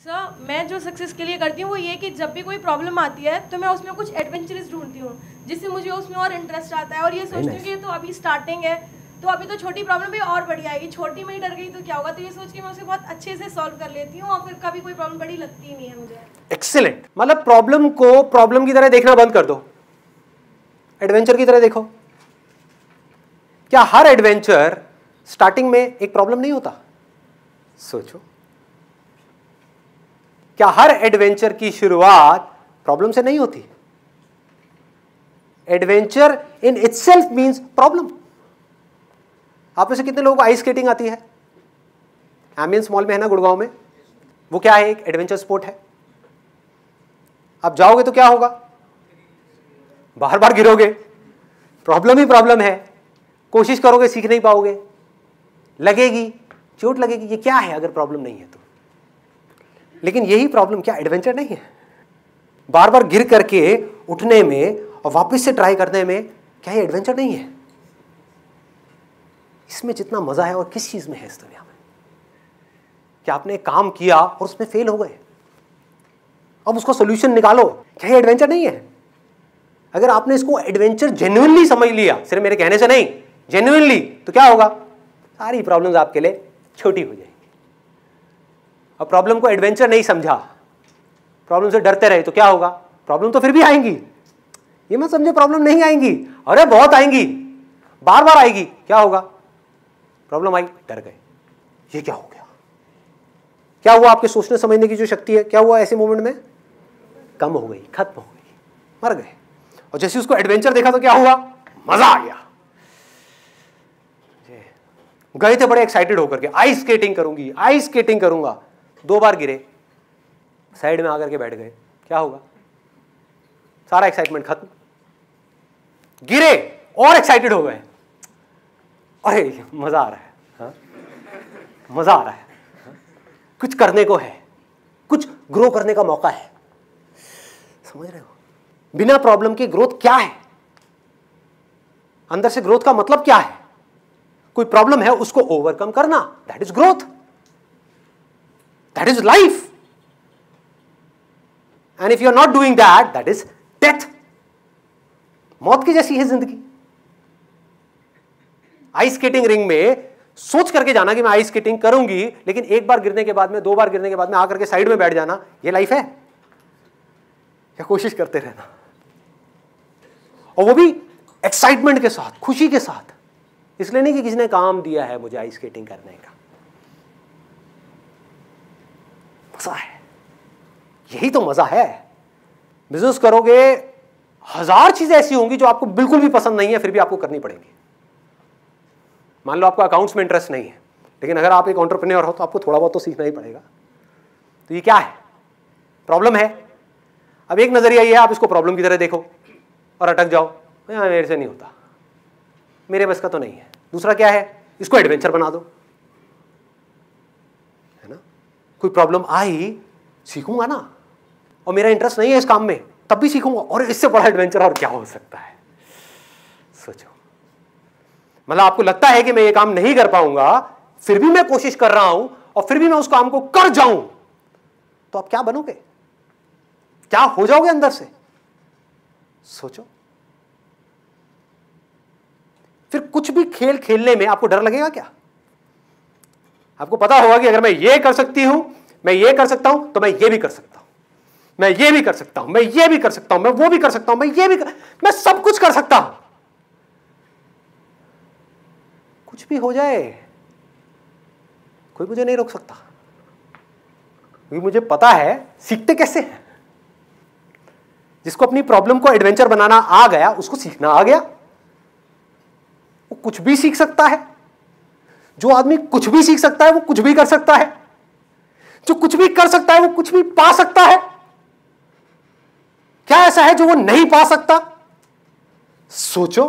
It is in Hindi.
सर मैं जो सक्सेस के लिए करती हूँ वो ये कि जब भी कोई प्रॉब्लम आती है तो मैं उसमें कुछ एडवेंचरस ढूंढती हूँ जिससे मुझे उसमें और इंटरेस्ट आता है और ये सोचती हूँ कि तो अभी स्टार्टिंग है तो अभी तो छोटी प्रॉब्लम भी और बड़ी आएगी, छोटी में ही डर गई तो क्या होगा, तो ये सोच के मैं उसे बहुत अच्छे से सॉल्व कर लेती हूँ और फिर कभी कोई प्रॉब्लम बड़ी लगती ही नहीं है मुझे। एक्सीलेंट। मतलब प्रॉब्लम को प्रॉब्लम की तरह देखना बंद कर दो, एडवेंचर की तरह देखो। क्या हर एडवेंचर स्टार्टिंग में एक प्रॉब्लम नहीं होता? सोचो, क्या हर एडवेंचर की शुरुआत प्रॉब्लम से नहीं होती? Adventure in itself means problem. आप में से कितने लोगों को आइस स्केटिंग आती है? एम्बियंस मॉल में है ना गुड़गांव में, वो क्या है? एक एडवेंचर स्पोर्ट है। आप जाओगे तो क्या होगा? बार बार गिरोगे, प्रॉब्लम ही प्रॉब्लम है, कोशिश करोगे सीख नहीं पाओगे, लगेगी, चोट लगेगी। ये क्या है अगर प्रॉब्लम नहीं है तो? लेकिन यही प्रॉब्लम क्या एडवेंचर नहीं है? बार बार गिर करके उठने में और वापस से ट्राई करने में क्या ये एडवेंचर नहीं है? इसमें जितना मजा है और किस चीज में है इस दुनिया में? क्या आपने काम किया और उसमें फेल हो गए, अब उसका सॉल्यूशन निकालो, क्या ये एडवेंचर नहीं है? अगर आपने इसको एडवेंचर जेन्युइनली समझ लिया, सिर्फ मेरे कहने से नहीं, जेन्युइनली, तो क्या होगा? सारी प्रॉब्लम्स आपके लिए छोटी हो जाएगी। अब प्रॉब्लम को एडवेंचर नहीं समझा, प्रॉब्लम से डरते रहे तो क्या होगा? प्रॉब्लम तो फिर भी आएंगी। ये मत समझे प्रॉब्लम नहीं आएंगी, अरे बहुत आएंगी, बार बार आएगी। क्या होगा? प्रॉब्लम आई, डर गए, ये क्या हो गया? क्या हुआ? आपके सोचने समझने की जो शक्ति है, क्या हुआ ऐसे मोमेंट में? कम हो गई, खत्म हो गई, मर गए। और जैसे उसको एडवेंचर देखा तो क्या हुआ? मजा आ गया। गए थे बड़े एक्साइटेड होकर के, आइस स्केटिंग करूंगी, आइस स्केटिंग करूंगा, 2 बार गिरे, साइड में आकर के बैठ गए, क्या होगा? सारा एक्साइटमेंट खत्म। गिरे और एक्साइटेड हो गए, अरे मजा आ रहा है, हाँ? मजा आ रहा है, हाँ? कुछ करने को है, कुछ ग्रो करने का मौका है। समझ रहे हो? बिना प्रॉब्लम के ग्रोथ क्या है? अंदर से ग्रोथ का मतलब क्या है? कोई प्रॉब्लम है उसको ओवरकम करना, that is growth, that is life. And if you are not doing that, that is death. मौत की जैसी है जिंदगी। आइस स्केटिंग रिंग में सोच करके जाना कि मैं आइस स्केटिंग करूंगी, लेकिन एक बार गिरने के बाद में, 2 बार गिरने के बाद में आकर के साइड में बैठ जाना, ये लाइफ है? या कोशिश करते रहना, और वो भी एक्साइटमेंट के साथ, खुशी के साथ। इसलिए नहीं कि किसी ने काम दिया है मुझे आइस स्केटिंग करने का। मजा है, यही तो मजा है। बिजनेस करोगे, 1000 चीजें ऐसी होंगी जो आपको बिल्कुल भी पसंद नहीं है, फिर भी आपको करनी पड़ेगी। मान लो आपको अकाउंट्स में इंटरेस्ट नहीं है, लेकिन अगर आप एक एंटरप्रेन्योर हो तो आपको थोड़ा बहुत तो सीखना ही पड़ेगा। तो ये क्या है? प्रॉब्लम है। अब एक नजरिया ये है, आप इसको प्रॉब्लम की तरह देखो और अटक जाओ, मेरे से नहीं होता, मेरे बस का तो नहीं है। दूसरा क्या है? इसको एडवेंचर बना दो, है ना? कोई प्रॉब्लम आई, सीखूंगा ना, और मेरा इंटरेस्ट नहीं है इस काम में, तब भी सीखूंगा, और इससे बड़ा एडवेंचर और क्या हो सकता है? सोचो। मतलब आपको लगता है कि मैं ये काम नहीं कर पाऊंगा, फिर भी मैं कोशिश कर रहा हूं और फिर भी मैं उस काम को कर जाऊं, तो आप क्या बनोगे? क्या हो जाओगे अंदर से? सोचो। फिर कुछ भी खेल खेलने में आपको डर लगेगा क्या? आपको पता होगा कि अगर मैं ये कर सकती हूं, मैं ये कर सकता हूं, तो मैं ये भी कर सकता हूं, मैं ये भी कर सकता हूं, मैं ये भी कर सकता हूं, मैं वो भी कर सकता हूं, मैं ये भी मैं सब कुछ कर सकता हूं। कुछ भी हो जाए, कोई मुझे नहीं रोक सकता, क्योंकि मुझे पता है सीखते कैसे हैं। जिसको अपनी प्रॉब्लम को एडवेंचर बनाना आ गया, उसको सीखना आ गया, वो कुछ भी सीख सकता है। जो आदमी कुछ भी सीख सकता है वो कुछ भी कर सकता है। जो कुछ भी कर सकता है वो कुछ भी पा सकता है। क्या ऐसा है जो वो नहीं पा सकता? सोचो।